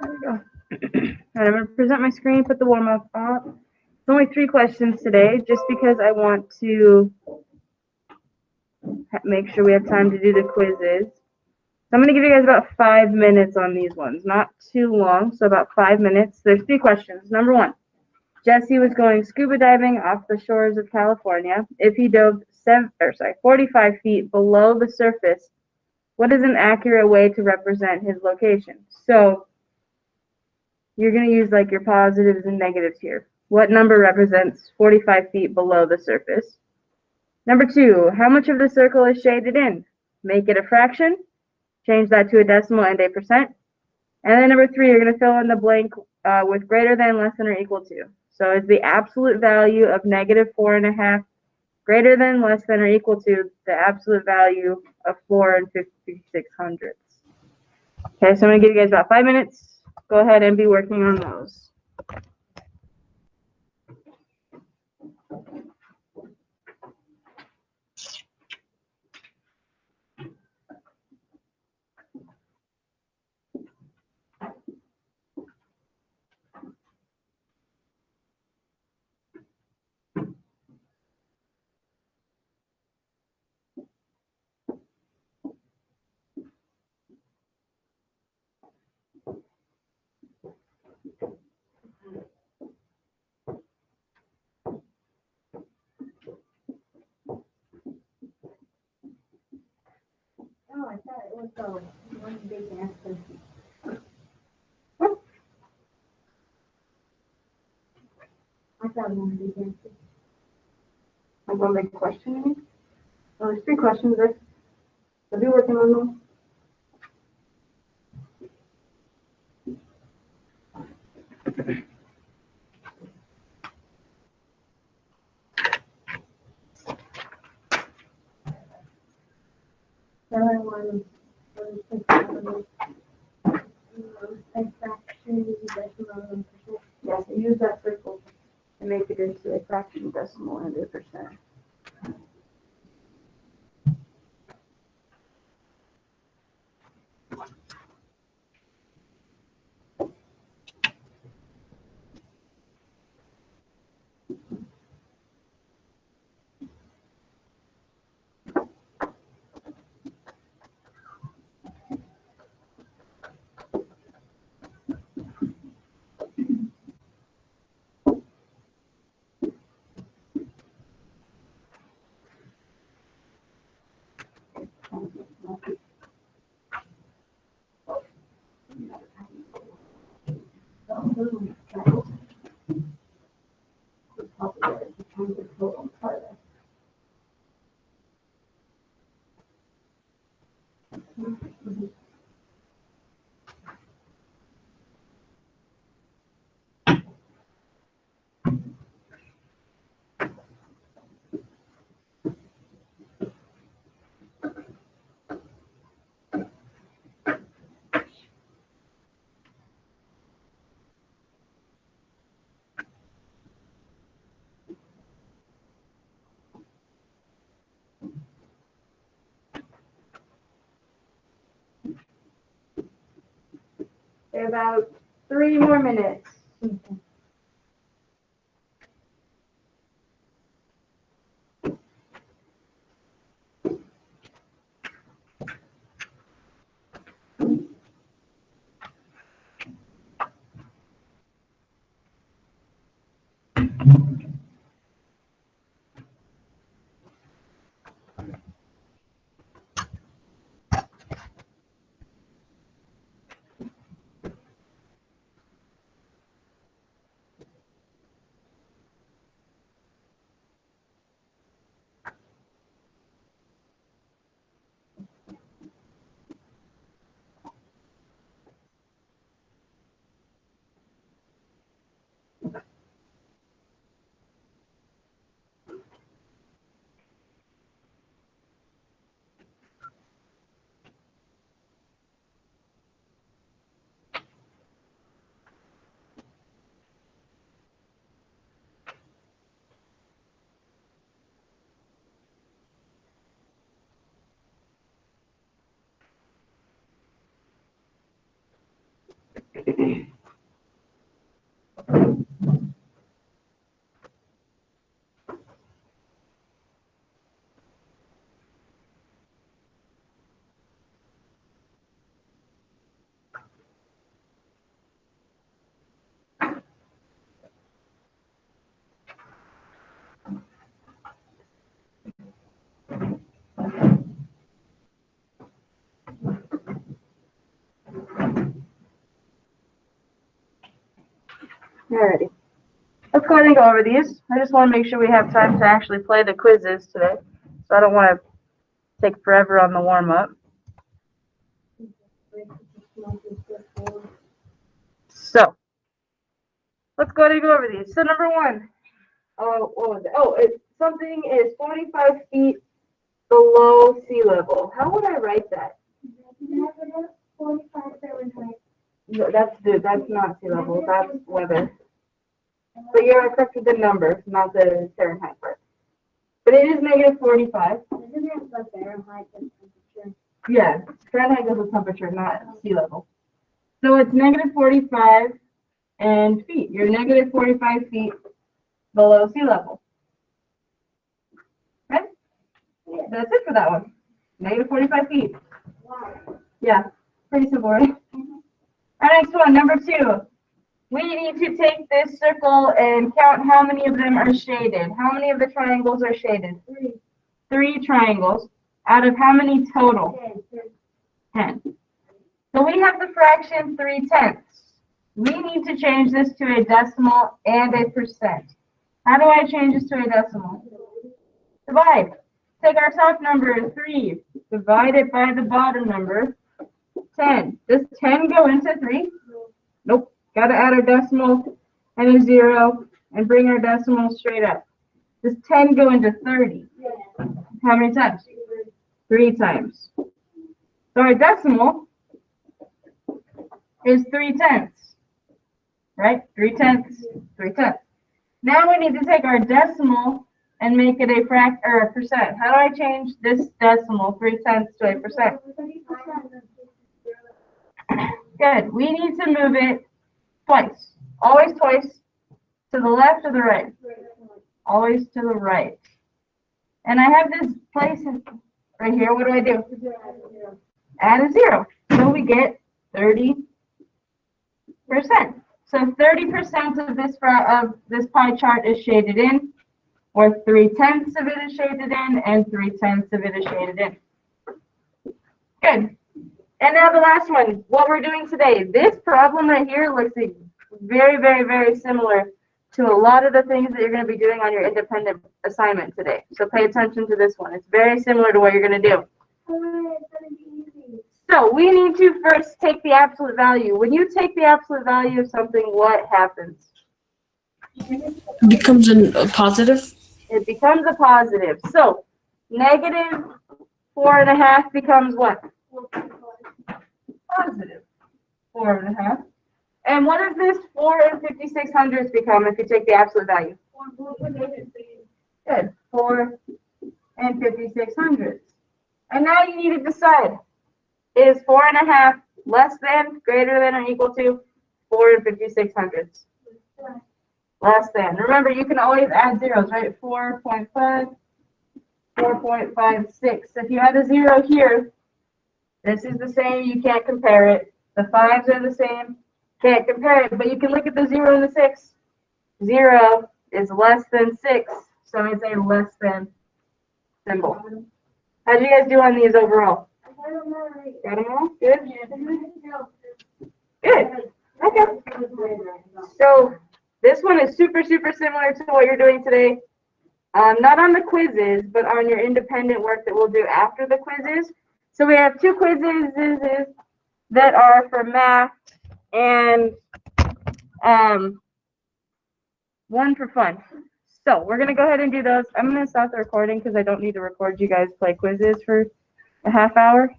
There we go. All right, I'm going to present my screen, put the warm-up up. It's only 3 questions today, just because I want to make sure we have time to do the quizzes. So I'm going to give you guys about 5 minutes on these ones, not too long, so about 5 minutes. There's 3 questions. Number 1, Jesse was going scuba diving off the shores of California. If he dove 45 feet below the surface, what is an accurate way to represent his location? So you're going to use like your positives and negatives here. What number represents 45 feet below the surface? Number 2, how much of the circle is shaded in? Make it a fraction. Change that to a decimal and a percent. And then number 3, you're going to fill in the blank with greater than, less than, or equal to. So is the absolute value of negative 4.5 greater than, less than, or equal to the absolute value of 4 and 56 hundredths? Okay, so I'm going to give you guys about 5 minutes. Go ahead and be working on those. Oh, I thought it was one big answer. I thought one big answer. Like one big question, you mean? Well, there's 3 questions there. So be working on them. Yeah, so use that circle and make it into a fraction, decimal, and a percent. About 3 more minutes. Alrighty. Let's go ahead and go over these. I just want to make sure we have time to actually play the quizzes today. So I don't want to take forever on the warm-up. So, let's go ahead and go over these. So number one, what was it? Oh, something is 45 feet below sea level. How would I write that? Negative 45 Fahrenheit. No, that's not sea level. That's weather. But you're correct with the numbers, not the Fahrenheit part. But it is negative 45. Isn't it the Fahrenheit temperature? Yeah, Fahrenheit is the temperature, not sea level. So it's negative 45 and feet. You're negative 45 feet below sea level. Okay? That's it for that one. Negative 45 feet. Wow. Yeah, pretty simple, right? Our next one, number two. We need to take this circle and count how many of them are shaded. How many of the triangles are shaded? 3. 3 triangles. Out of how many total? 10. So we have the fraction 3/10. We need to change this to a decimal and a percent. How do I change this to a decimal? Divide. Take our top number, 3. Divide it by the bottom number, 10. Does 10 go into 3? Nope. Got to add a decimal and a 0 and bring our decimal straight up. Does 10 go into 30? How many times? 3 times. So our decimal is 3/10. Right? 3/10. 3/10. Now we need to take our decimal and make it a percent. How do I change this decimal, 3/10, to a percent? Good. We need to move it twice. Always twice. To the left or the right? Always to the right. And I have this place right here. What do I do? Add a 0. So we get 30%. So 30% of this pie chart is shaded in, or 3/10 of it is shaded in, and 3/10 of it is shaded in. Good. And now the last one, what we're doing today. This problem right here looks very, very, very similar to a lot of the things that you're going to be doing on your independent assignment today. So pay attention to this one. It's very similar to what you're going to do. So we need to first take the absolute value. When you take the absolute value of something, what happens? It becomes a positive. It becomes a positive. So negative 4.5 becomes what? Positive 4.5. And what does this 4 and 56/100ths become if you take the absolute value? Good. 4 and 56/100ths. And now you need to decide, is 4.5 less than, greater than, or equal to 4 and 56/100ths? Less than. Remember, you can always add zeros, right? 4.5, 4.56. If you add a 0 here, this is the same, you can't compare it. The 5s are the same, can't compare it, but you can look at the 0 and the 6. 0 is less than 6, so it's a less than symbol. How do you guys do on these overall? Got them all? Good? Good. Okay. So this one is super, super similar to what you're doing today. Not on the quizzes, but on your independent work that we'll do after the quizzes. So we have 2 quizzes that are for math and one for fun. So we're going to go ahead and do those. I'm going to stop the recording because I don't need to record you guys play quizzes for a half hour.